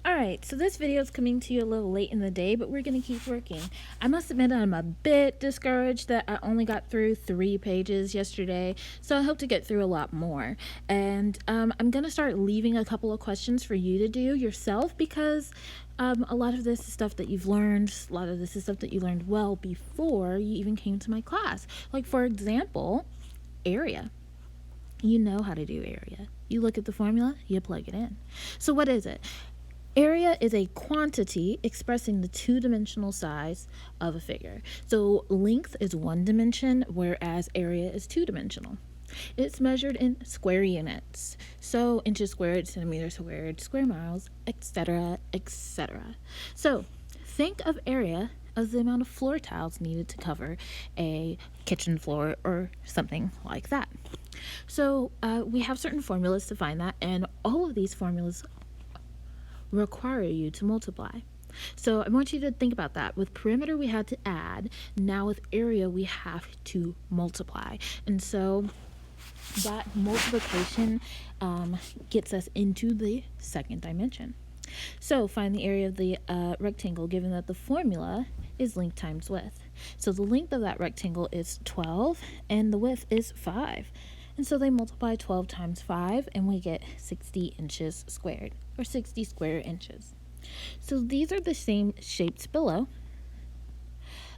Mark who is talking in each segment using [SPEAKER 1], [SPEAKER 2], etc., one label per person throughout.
[SPEAKER 1] Alright, so this video is coming to you a little late in the day, but we're going to keep working. I must admit I'm a bit discouraged that I only got through 3 pages yesterday, so I hope to get through a lot more. And I'm going to start leaving a couple of questions for you to do yourself because a lot of this is stuff that you've learned, a lot of this is stuff that you learned well before you even came to my class. Like, for example, area. You know how to do area. You look at the formula, you plug it in. So what is it? Area is a quantity expressing the two-dimensional size of a figure. So length is one dimension, whereas area is two-dimensional. It's measured in square units. So inches squared, centimeters squared, square miles, etc., etc. So think of area as the amount of floor tiles needed to cover a kitchen floor or something like that. So we have certain formulas to find that, and all of these formulas require you to multiply. So I want you to think about that. With perimeter, we had to add. Now with area, we have to multiply. And so that multiplication gets us into the second dimension. So find the area of the rectangle, given that the formula is length times width. So the length of that rectangle is 12, and the width is 5. And so they multiply 12 times 5, and we get 60 inches squared, or 60 square inches. So these are the same shapes below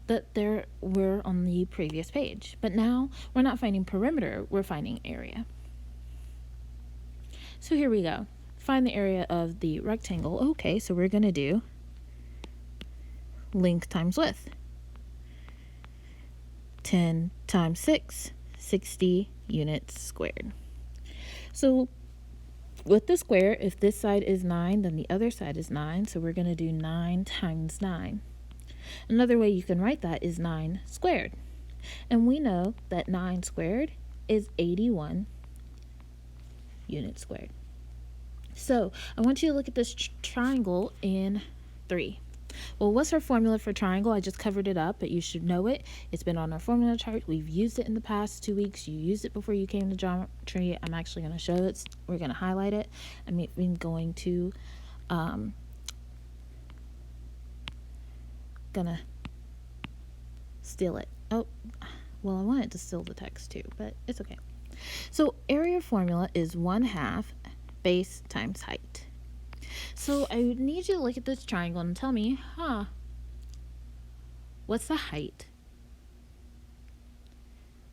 [SPEAKER 1] that there were on the previous page. But now we're not finding perimeter, we're finding area. So here we go. Find the area of the rectangle. Okay, so we're going to do length times width. 10 times 6, 60 units squared. So with the square, if this side is 9, then the other side is 9. So we're going to do 9 times 9. Another way you can write that is 9 squared. And we know that 9 squared is 81 units squared. So I want you to look at this triangle in 3. Well, what's our formula for triangle? I just covered it up, but you should know it. It's been on our formula chart. We've used it in the past 2 weeks. You used it before you came to geometry. I'm actually going to show it. We're going to highlight it. I'm going to gonna steal it. Oh, well, I wanted to steal the text too, but it's okay. So area formula is 1/2 base times height. So I would need you to look at this triangle and tell me, what's the height?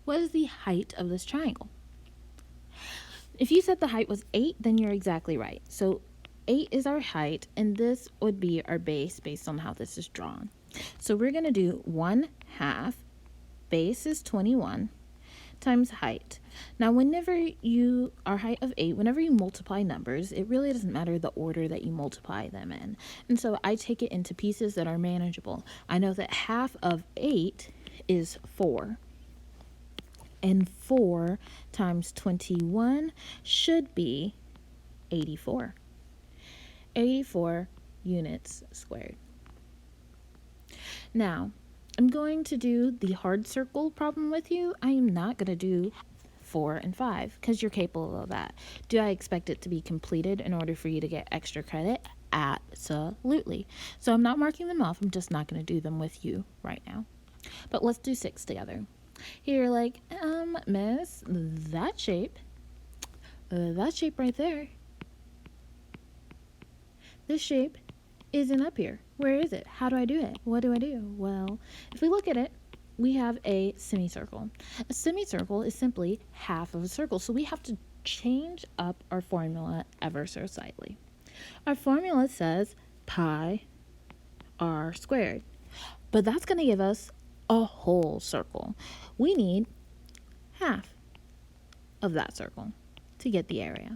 [SPEAKER 1] What is the height of this triangle? If you said the height was 8, then you're exactly right. So 8 is our height, and this would be our base based on how this is drawn. So we're going to do 1/2, base is 21, times height. Now, whenever our height of 8, whenever you multiply numbers, it really doesn't matter the order that you multiply them in. And so I take it into pieces that are manageable. I know that half of 8 is 4. And 4 times 21 should be 84. 84 units squared. Now, I'm going to do the hard circle problem with you. I am not going to do 4 and 5 because you're capable of that. Do I expect it to be completed in order for you to get extra credit? Absolutely. So I'm not marking them off. I'm just not going to do them with you right now. But let's do 6 together. You're like, miss, that shape right there, this shape isn't up here. Where is it? How do I do it? What do I do? Well, if we look at it, we have a semicircle. A semicircle is simply half of a circle, so we have to change up our formula ever so slightly. Our formula says pi r squared, but that's going to give us a whole circle. We need half of that circle to get the area.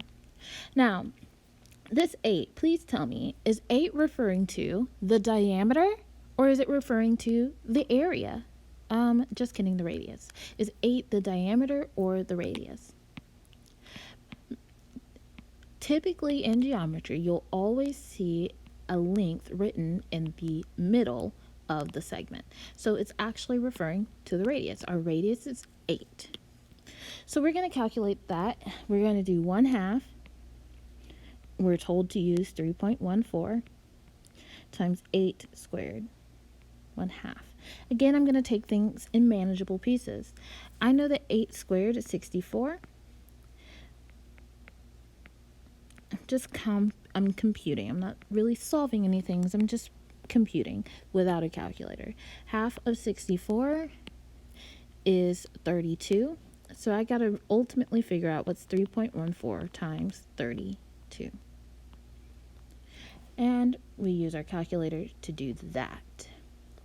[SPEAKER 1] Now, this 8, please tell me, is 8 referring to the diameter or is it referring to the area? Just kidding, the radius. Is 8 the diameter or the radius? Typically in geometry, you'll always see a length written in the middle of the segment. So it's actually referring to the radius. Our radius is 8. So we're going to calculate that. We're going to do 1/2 we're told to use 3.14 times 8 squared, 1/2. Again, I'm going to take things in manageable pieces. I know that 8 squared is 64. I'm computing. I'm not really solving anything. I'm just computing without a calculator. Half of 64 is 32. So I got to ultimately figure out what's 3.14 times 32. And we use our calculator to do that,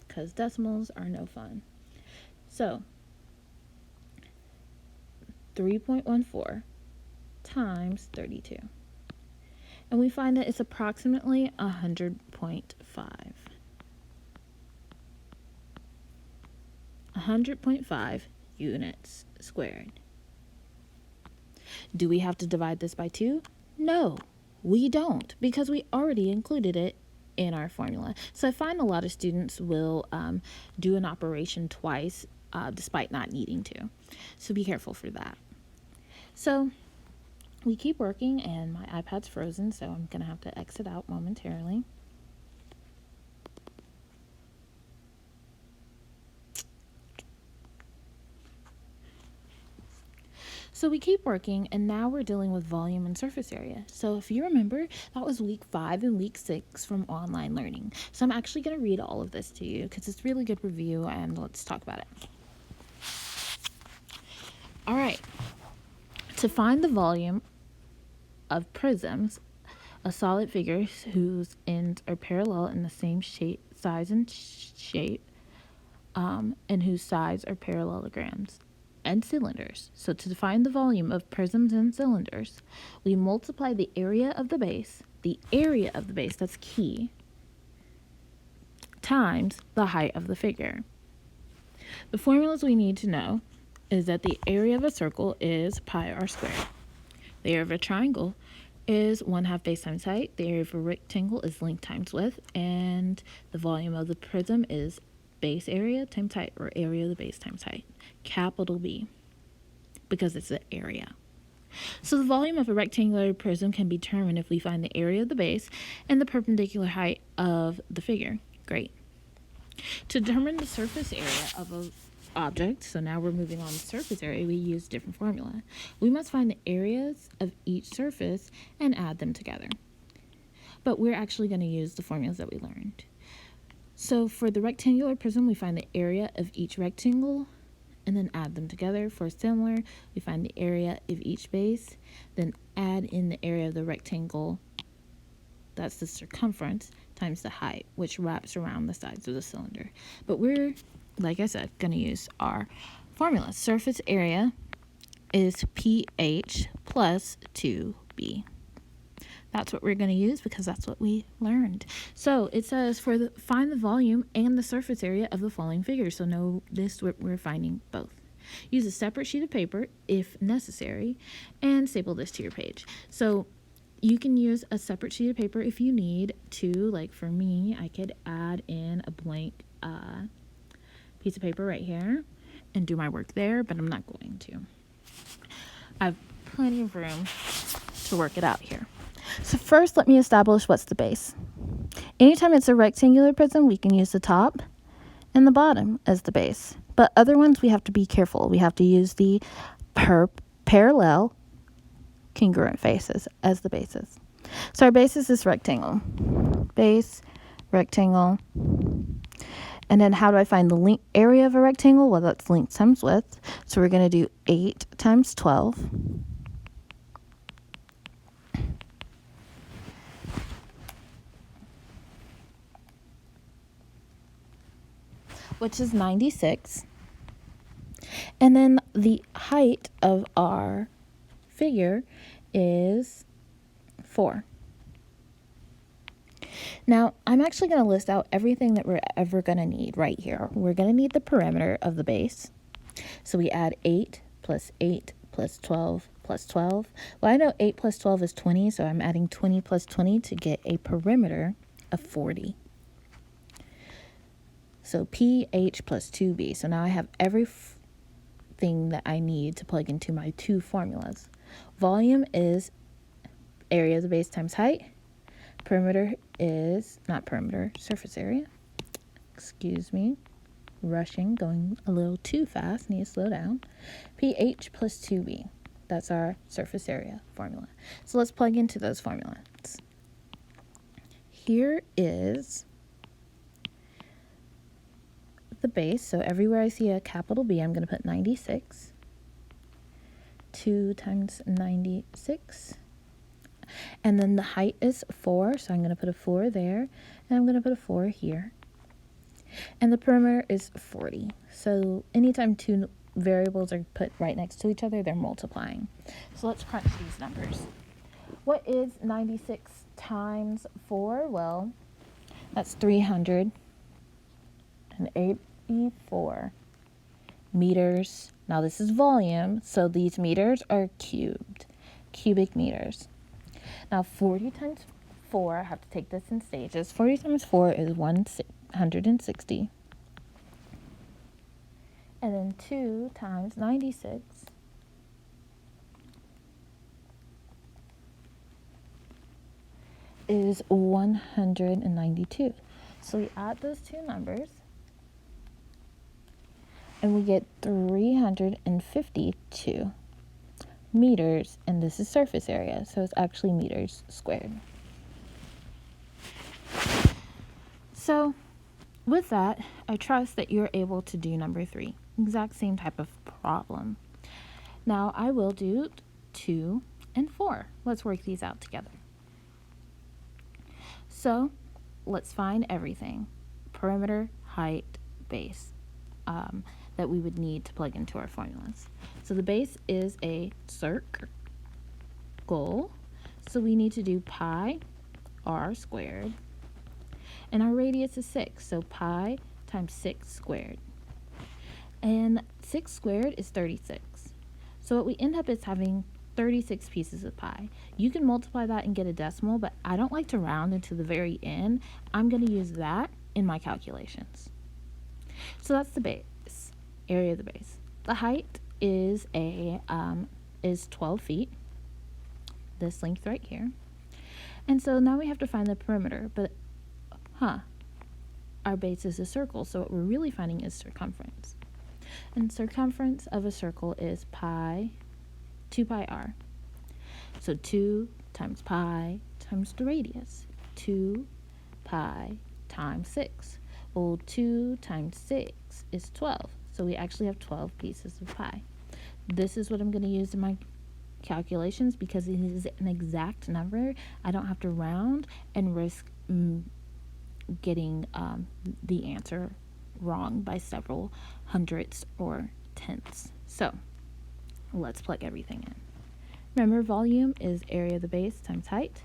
[SPEAKER 1] because decimals are no fun. So 3.14 times 32. And we find that it's approximately 100.5. 100.5 units squared. Do we have to divide this by 2? No, we don't, because we already included it in our formula. So I find a lot of students will do an operation twice despite not needing to. So be careful for that. So we keep working, and my iPad's frozen, so I'm going to have to exit out momentarily. So we keep working, and now we're dealing with volume and surface area. So if you remember, that was week 5 and week 6 from online learning. So I'm actually going to read all of this to you because it's really good review, and let's talk about it. All right. To find the volume of prisms, a solid figure whose ends are parallel in the same size and shape, and whose sides are parallelograms, and cylinders. So to define the volume of prisms and cylinders, we multiply the area of the base, that's key, times the height of the figure. The formulas we need to know is that the area of a circle is pi r squared. The area of a triangle is 1/2 base times height. The area of a rectangle is length times width. And the volume of the prism is base area times height, or area of the base times height. Capital B, because it's the area. So the volume of a rectangular prism can be determined if we find the area of the base and the perpendicular height of the figure. Great. To determine the surface area of an object, so now we're moving on to surface area, we use different formula. We must find the areas of each surface and add them together. But we're actually going to use the formulas that we learned. So for the rectangular prism, we find the area of each rectangle and then add them together. For similar, we find the area of each base, then add in the area of the rectangle, that's the circumference, times the height, which wraps around the sides of the cylinder. But we're, like I said, going to use our formula. Surface area is pH plus 2b. That's what we're going to use because that's what we learned. So it says find the volume and the surface area of the following figures. So notice we're finding both. Use a separate sheet of paper if necessary and staple this to your page. So you can use a separate sheet of paper if you need to. Like for me, I could add in a blank piece of paper right here and do my work there, but I'm not going to. I have plenty of room to work it out here. So first, let me establish what's the base. Anytime it's a rectangular prism, we can use the top and the bottom as the base. But other ones, we have to be careful. We have to use the parallel congruent faces as the bases. So our base is this rectangle. Base, rectangle. And then how do I find the area of a rectangle? Well, that's length times width. So we're going to do 8 times 12. Which is 96. And then the height of our figure is 4. Now, I'm actually going to list out everything that we're ever going to need right here. We're going to need the perimeter of the base. So we add 8 plus 8 plus 12 plus 12. Well, I know 8 plus 12 is 20, so I'm adding 20 plus 20 to get a perimeter of 40. So pH plus 2b. So now I have everything that I need to plug into my two formulas. Volume is area of the base times height. Perimeter is, not perimeter, surface area. Excuse me. Rushing, going a little too fast, need to slow down. pH plus 2b. That's our surface area formula. So let's plug into those formulas. Here is the base. So everywhere I see a capital B, I'm going to put 96. 2 times 96. And then the height is 4, so I'm going to put a 4 there. And I'm going to put a 4 here. And the perimeter is 40. So anytime two variables are put right next to each other, they're multiplying. So let's crunch these numbers. What is 96 times 4? Well, that's 384 meters. Now this is volume, so these meters are cubic meters. Now 40 times 4, I have to take this in stages. 40 times 4 is 160. And then 2 times 96 is 192. So we add those two numbers and we get 352 meters, and this is surface area, so it's actually meters squared. So with that, I trust that you're able to do number 3. Exact same type of problem. Now I will do 2 and 4. Let's work these out together. So let's find everything. Perimeter, height, base that we would need to plug into our formulas. So the base is a circle. So we need to do pi r squared. And our radius is 6. So pi times 6 squared. And 6 squared is 36. So what we end up is having 36 pieces of pie. You can multiply that and get a decimal, but I don't like to round into the very end. I'm going to use that in my calculations. So that's the base, area of the base. The height is 12 feet, this length right here. And so now we have to find the perimeter, but our base is a circle, so what we're really finding is circumference. And circumference of a circle is 2 pi r. So 2 times pi times the radius. 2 pi times 6. Well, 2 times 6 is 12. So we actually have 12 pieces of pie. This is what I'm going to use in my calculations because it is an exact number. I don't have to round and risk getting the answer wrong by several hundredths or tenths. So let's plug everything in. Remember, volume is area of the base times height.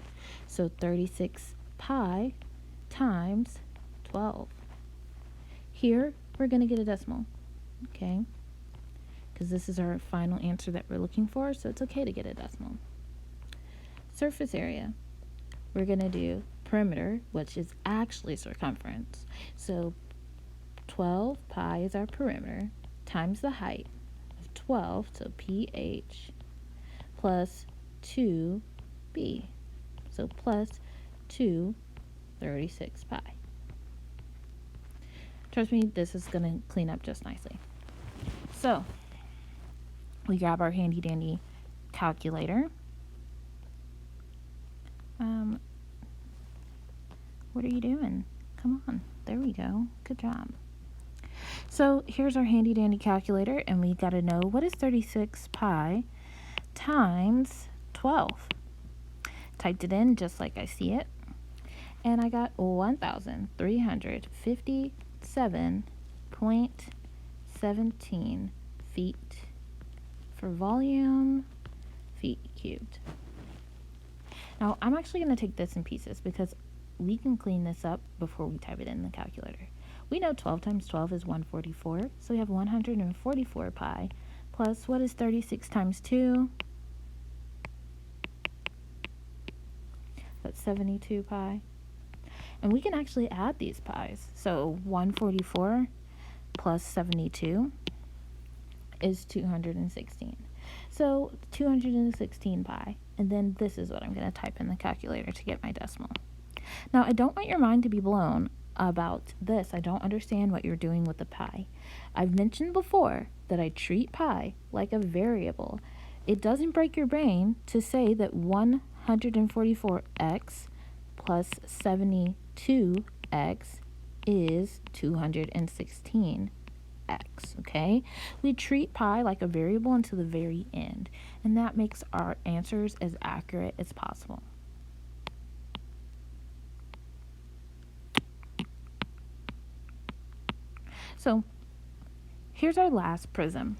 [SPEAKER 1] So 36 pi times 12. Here, we're going to get a decimal, okay? Because this is our final answer that we're looking for, so it's okay to get a decimal. Surface area, we're going to do perimeter, which is actually circumference. So 12 pi is our perimeter times the height of 12, so ph, plus 2b, so plus 236 pi. Trust me, this is going to clean up just nicely. So we grab our handy dandy calculator. What are you doing? Come on. There we go. Good job. So here's our handy dandy calculator, and we got to know what is 36 pi times 12. Typed it in just like I see it, and I got 1,357.17 feet for volume, feet cubed. Now I'm actually going to take this in pieces because we can clean this up before we type it in the calculator. We know 12 times 12 is 144, so we have 144 pi plus what is 36 times 2? That's 72 pi. And we can actually add these pi's. So 144 plus 72 is 216. So 216 pi. And then this is what I'm going to type in the calculator to get my decimal. Now, I don't want your mind to be blown about this. I don't understand what you're doing with the pi. I've mentioned before that I treat pi like a variable. It doesn't break your brain to say that 144x plus 72x is 216x, okay? We treat pi like a variable until the very end, and that makes our answers as accurate as possible. So here's our last prism.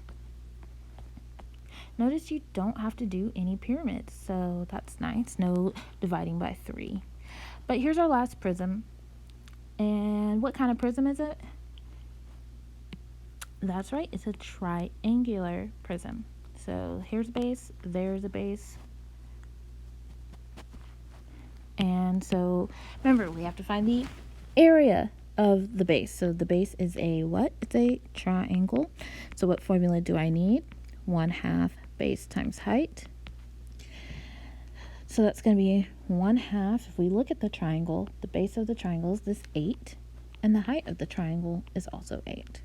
[SPEAKER 1] Notice you don't have to do any pyramids, so that's nice. No dividing by 3. But here's our last prism. And what kind of prism is it? That's right, it's a triangular prism. So here's a base, there's a base. And so remember, we have to find the area of the base. So the base is a what? It's a triangle. So what formula do I need? 1/2 base times height. So that's going to be 1/2. If we look at the triangle, the base of the triangle is this 8, and the height of the triangle is also 8.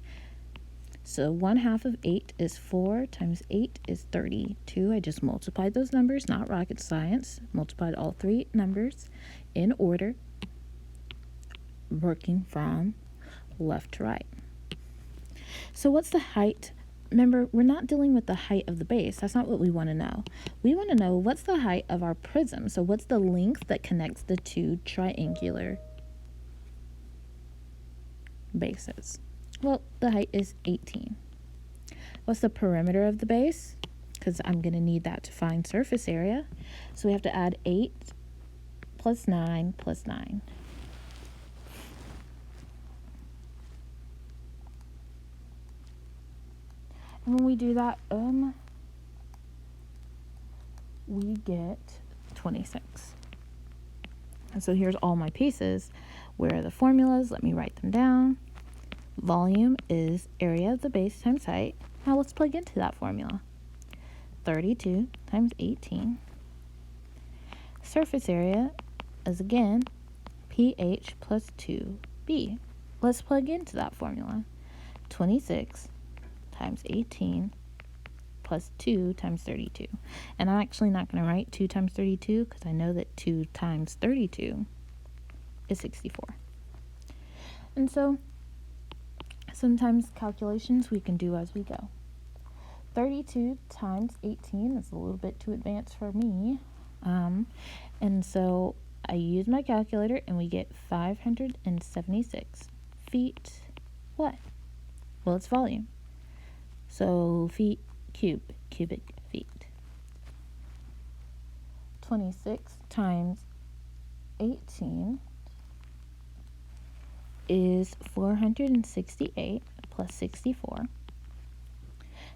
[SPEAKER 1] So 1/2 of 8 is 4 times 8 is 32. I just multiplied those numbers, not rocket science. Multiplied all 3 numbers in order, working from left to right. So what's the height? Remember, we're not dealing with the height of the base. That's not what we want to know. We want to know what's the height of our prism. So what's the length that connects the two triangular bases? Well, the height is 18. What's the perimeter of the base? Because I'm going to need that to find surface area. So we have to add 8 plus 9 plus 9. And when we do that, we get 26. And so here's all my pieces. Where are the formulas? Let me write them down. Volume is area of the base times height. Now let's plug into that formula. 32 times 18. Surface area is again pH plus 2b. Let's plug into that formula. 26 times 18 plus 2 times 32. And I'm actually not going to write 2 times 32 because I know that 2 times 32 is 64. And so sometimes calculations we can do as we go. 32 times 18 is a little bit too advanced for me. And so I use my calculator and we get 576 feet. What? Well, it's volume. So feet cubic feet. 26 times 18 is 468 plus 64.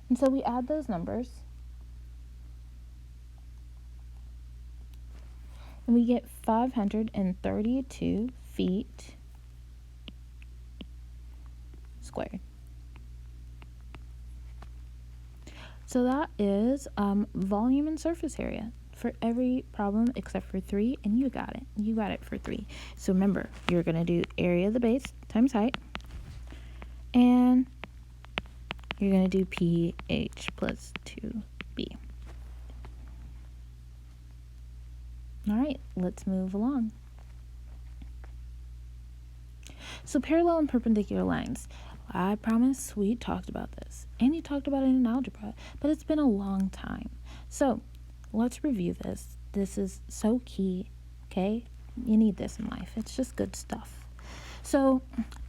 [SPEAKER 1] And so we add those numbers and we get 532 feet squared. So that is volume and surface area for every problem except for 3, and you got it. You got it for 3. So remember, you're going to do area of the base times height, and you're going to do pH plus 2b. All right, let's move along. So parallel and perpendicular lines. I promise we talked about this, and you talked about it in algebra, but it's been a long time. So let's review this. This is so key, okay? You need this in life. It's just good stuff. So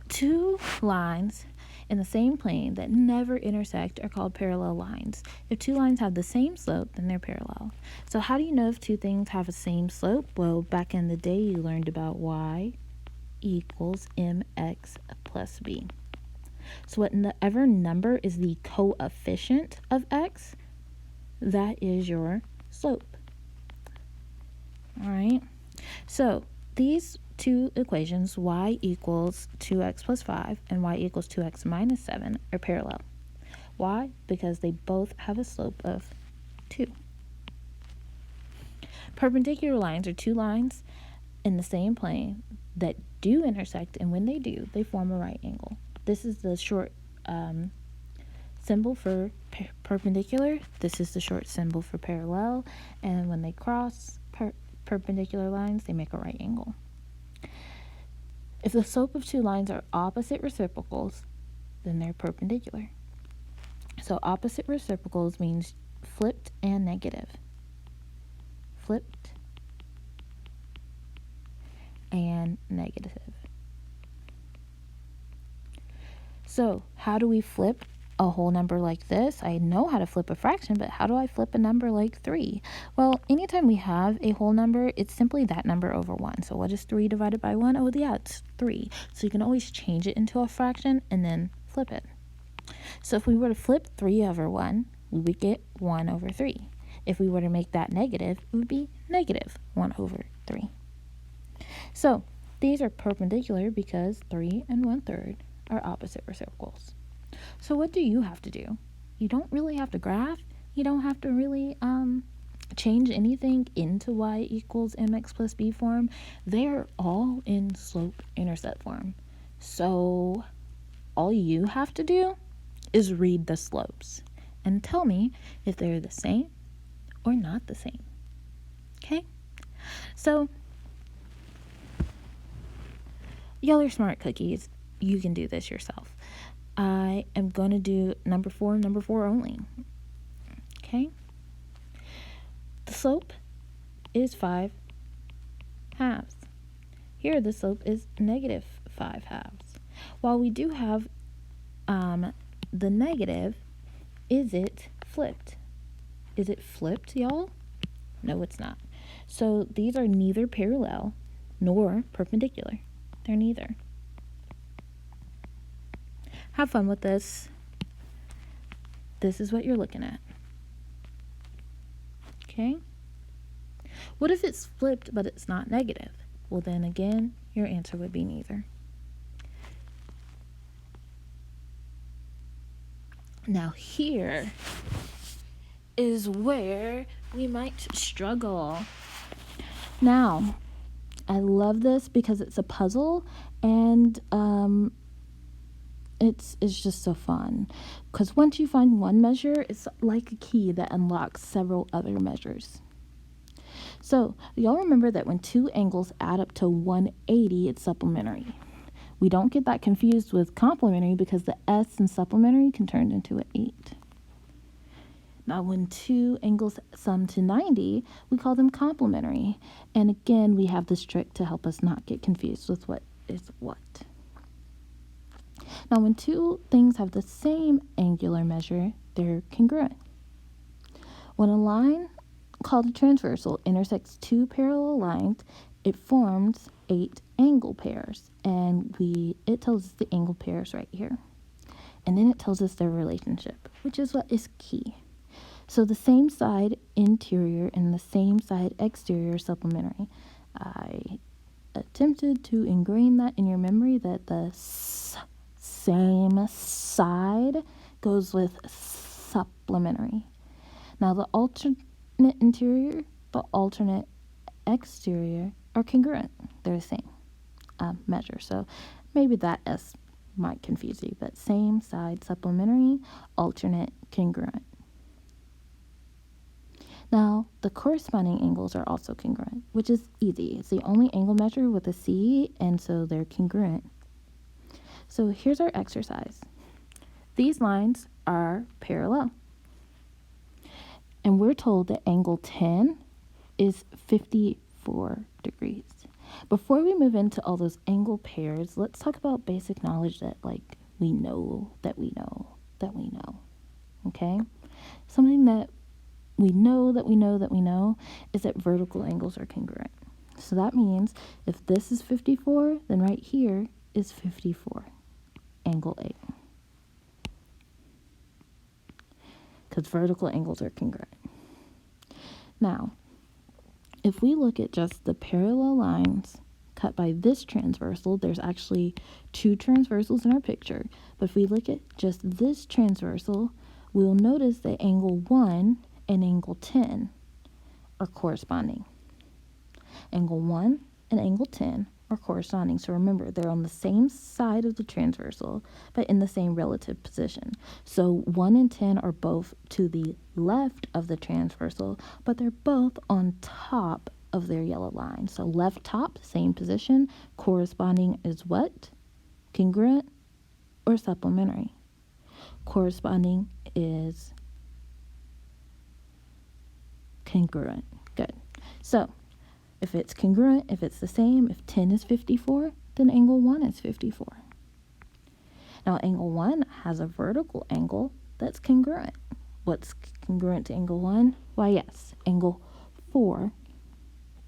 [SPEAKER 1] 2 lines in the same plane that never intersect are called parallel lines. If 2 lines have the same slope, then they're parallel. So how do you know if 2 things have the same slope? Well, back in the day, you learned about y equals mx plus b. So whatever number is the coefficient of x, that is your slope. All right. So these 2 equations, y equals 2x plus 5 and y equals 2x minus 7, are parallel. Why? Because they both have a slope of 2. Perpendicular lines are two lines in the same plane that do intersect, and when they do, they form a right angle. This is the short symbol for perpendicular. This is the short symbol for parallel, and when they cross perpendicular lines, they make a right angle. If the slope of two lines are opposite reciprocals, then they're perpendicular. So opposite reciprocals means flipped and negative. Flipped and negative. So how do we flip a whole number like this? I know how to flip a fraction, but how do I flip a number like 3? Well, anytime we have a whole number, it's simply that number over 1. So what is 3 divided by 1? Oh, yeah, it's 3. So you can always change it into a fraction and then flip it. So if we were to flip 3 over 1, we would get 1 over 3. If we were to make that negative, it would be negative 1 over 3. So these are perpendicular because 3 and 1/3 are opposite reciprocals. So what do you have to do? You don't really have to graph. You don't have to really change anything into y equals mx plus b form. They're all in slope-intercept form. So all you have to do is read the slopes and tell me if they're the same or not the same. Okay? So y'all are smart cookies. You can do this yourself. I am going to do number 4 only. Okay? The slope is 5 halves. Here the slope is negative 5 halves. While we do have the negative, is it flipped? Is it flipped, y'all? No, it's not. So these are neither parallel nor perpendicular. They're neither. Have fun with this. This is what you're looking at. Okay? What if it's flipped but it's not negative? Well, then again, your answer would be neither. Now here is where we might struggle. Now, I love this because it's a puzzle and it's just so fun. Because once you find one measure, it's like a key that unlocks several other measures. So, y'all remember that when two angles add up to 180, it's supplementary. We don't get that confused with complementary because the S in supplementary can turn into an 8. Now, when two angles sum to 90, we call them complementary. And again, we have this trick to help us not get confused with what is what. Now, when two things have the same angular measure, they're congruent. When a line called a transversal intersects two parallel lines, it forms 8 angle pairs. And it tells us the angle pairs right here. And then it tells us their relationship, which is what is key. So the same side interior and the same side exterior are supplementary. I attempted to ingrain that in your memory that the same side goes with supplementary. Now the alternate interior, the alternate exterior are congruent. They're the same measure. So maybe that S might confuse you, but same side supplementary, alternate congruent. Now, the corresponding angles are also congruent, which is easy. It's the only angle measure with a C, and so they're congruent. So here's our exercise. These lines are parallel. And we're told that angle 10 is 54 degrees. Before we move into all those angle pairs, let's talk about basic knowledge that we know that we know that we know. Okay? Something that we know that we know that we know is that vertical angles are congruent. So that means if this is 54, then right here is 54, angle 8. Because vertical angles are congruent. Now, if we look at just the parallel lines cut by this transversal, there's actually 2 transversals in our picture. But if we look at just this transversal, we'll notice that angle 1 and angle 10 are corresponding. Angle 1 and angle 10 are corresponding. So remember, they're on the same side of the transversal, but in the same relative position. So 1 and 10 are both to the left of the transversal, but they're both on top of their yellow line. So left top, same position, corresponding is what? Congruent or supplementary? Corresponding is congruent. Good. So if it's congruent, if it's the same, if 10 is 54, then angle 1 is 54. Now, angle 1 has a vertical angle that's congruent. What's congruent to angle 1? Why, yes, angle 4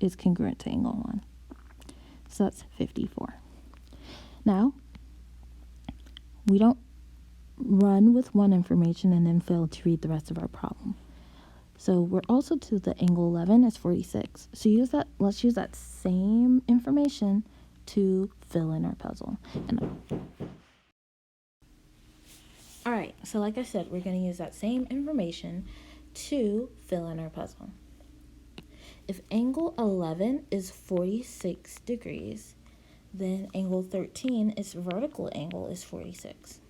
[SPEAKER 1] is congruent to angle 1. So that's 54. Now, we don't run with one information and then fail to read the rest of our problem. So we're also to the angle 11 is 46. So let's use that same information to fill in our puzzle. All right, so like I said, we're going to use that same information to fill in our puzzle. If angle 11 is 46 degrees, then angle 13, its vertical angle, is 46.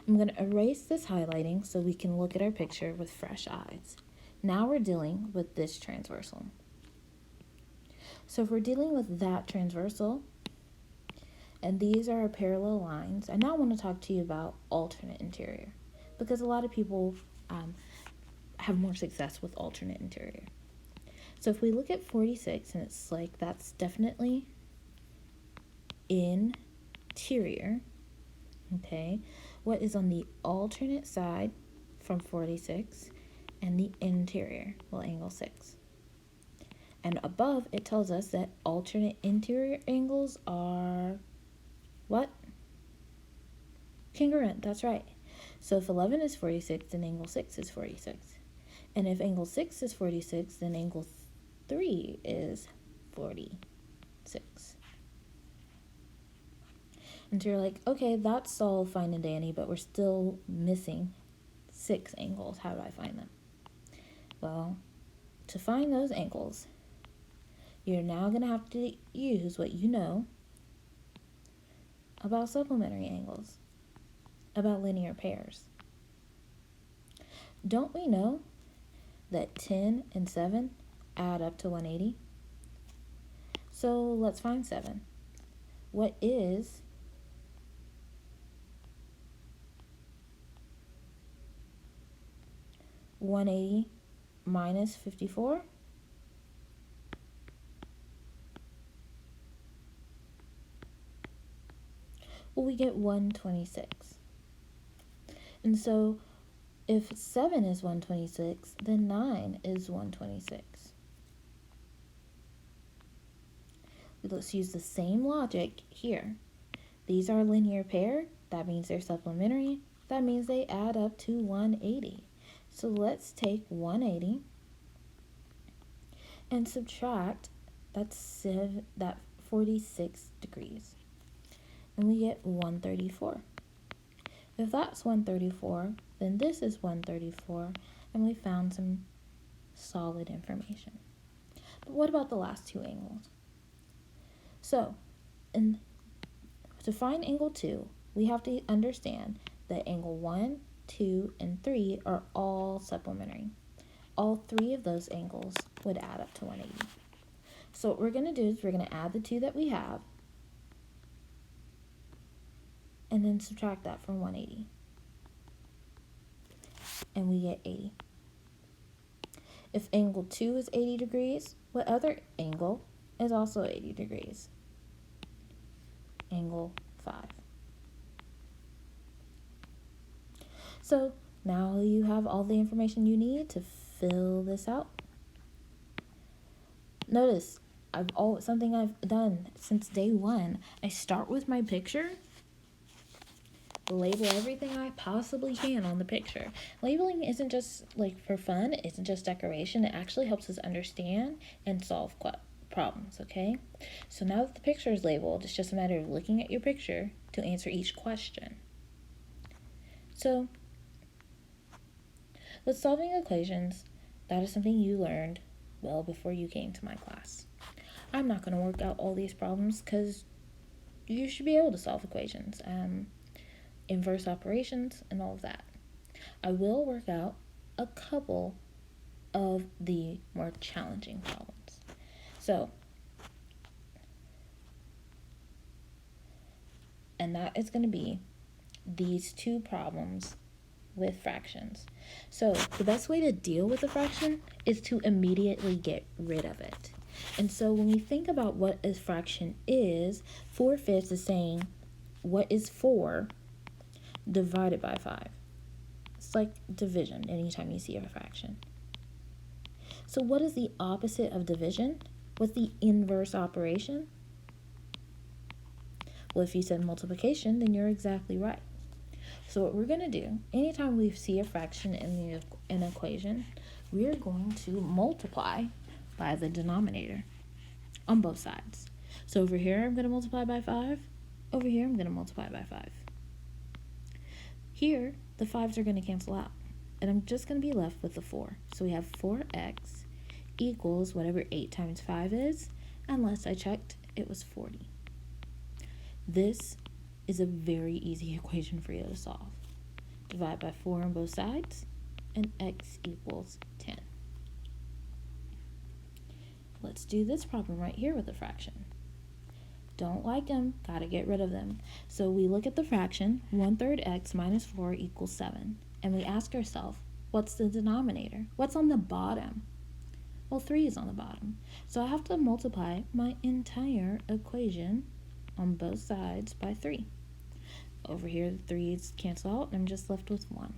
[SPEAKER 1] I'm going to erase this highlighting so we can look at our picture with fresh eyes. Now we're dealing with this transversal. So if we're dealing with that transversal, and these are our parallel lines, I now want to talk to you about alternate interior, because a lot of people have more success with alternate interior. So if we look at 46, and it's like that's definitely interior, okay? What is on the alternate side from 46 and the interior? Well, angle 6. And above, it tells us that alternate interior angles are what? Congruent, that's right. So if 11 is 46, then angle 6 is 46. And if angle 6 is 46, then angle 3 is 46. And so you're like, okay, that's all fine and dandy, but we're still missing 6 angles. How do I find them? Well, to find those angles, you're now going to have to use what you know about supplementary angles, about linear pairs. Don't we know that 10 and 7 add up to 180? So let's find 7. What is 180 minus 54? Well, we get 126. And so if 7 is 126, then 9 is 126. Let's use the same logic here. These are a linear pair. That means they're supplementary. That means they add up to 180. So let's take 180 and subtract that 46 degrees. And we get 134. If that's 134, then this is 134, and we found some solid information. But what about the last 2 angles? So, to find angle 2, we have to understand that angle 1, 2, and 3 are all supplementary. All 3 of those angles would add up to 180. So what we're going to do is we're going to add the 2 that we have, and then subtract that from 180. And we get 80. If angle 2 is 80 degrees, what other angle is also 80 degrees? Angle 5. So now you have all the information you need to fill this out. Notice, something I've done since day 1. I start with my picture, label everything I possibly can on the picture. Labeling isn't just like for fun, it isn't just decoration, it actually helps us understand and solve problems, okay? So now that the picture is labeled, it's just a matter of looking at your picture to answer each question. So, with solving equations, that is something you learned well before you came to my class. I'm not going to work out all these problems because you should be able to solve equations, inverse operations, and all of that. I will work out a couple of the more challenging problems. So, and that is going to be these two problems with fractions. So the best way to deal with a fraction is to immediately get rid of it. And so when we think about what a fraction is, 4/5 is saying what is 4 divided by 5. It's like division anytime you see a fraction. So what is the opposite of division? What's the inverse operation? Well, if you said multiplication, then you're exactly right. So what we're going to do, anytime we see a fraction in an equation, we're going to multiply by the denominator on both sides. So over here, I'm going to multiply by 5. Over here, I'm going to multiply by 5. Here, the 5s are going to cancel out, and I'm just going to be left with the 4. So we have 4x equals whatever 8 times 5 is, and last I checked, it was 40. This is a very easy equation for you to solve. Divide by 4 on both sides, and x equals 10. Let's do this problem right here with a fraction. Don't like them, gotta get rid of them. So we look at the fraction, 1/3 x minus 4 equals 7. And we ask ourselves, what's the denominator? What's on the bottom? Well, 3 is on the bottom. So I have to multiply my entire equation on both sides by 3. Over here, the 3's cancel out, and I'm just left with 1.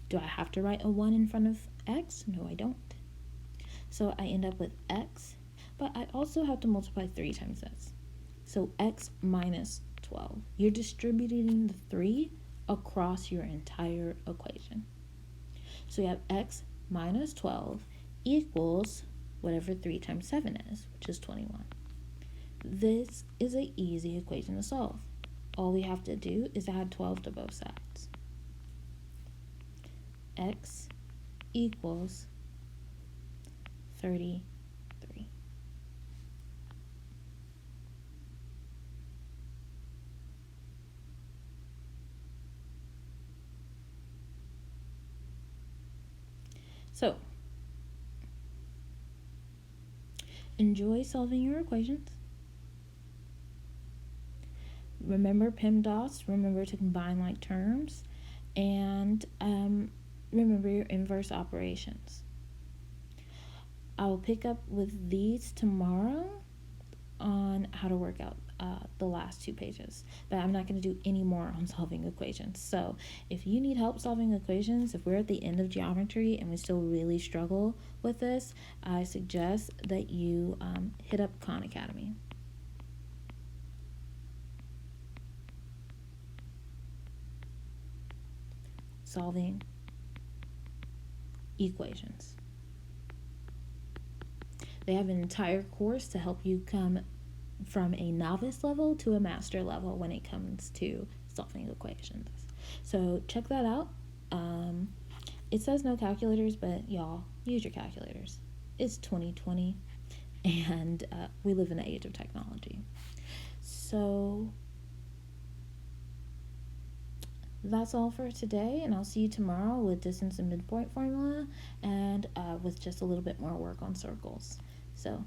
[SPEAKER 1] Do I have to write a 1 in front of x? No, I don't. So I end up with x, but I also have to multiply 3 times this. So x minus 12. You're distributing the 3 across your entire equation. So we have x minus 12 equals whatever 3 times 7 is, which is 21. This is an easy equation to solve. All we have to do is add 12 to both sides. X equals 33. So, enjoy solving your equations. Remember PEMDAS, remember to combine like terms, and remember your inverse operations. I will pick up with these tomorrow on how to work out the last 2 pages, but I'm not going to do any more on solving equations. So if you need help solving equations, if we're at the end of geometry and we still really struggle with this, I suggest that you hit up Khan Academy. Solving equations. They have an entire course to help you come from a novice level to a master level when it comes to solving equations. So check that out. It says no calculators, but y'all, use your calculators. It's 2020, and we live in the age of technology. So that's all for today, and I'll see you tomorrow with distance and midpoint formula and with just a little bit more work on circles. So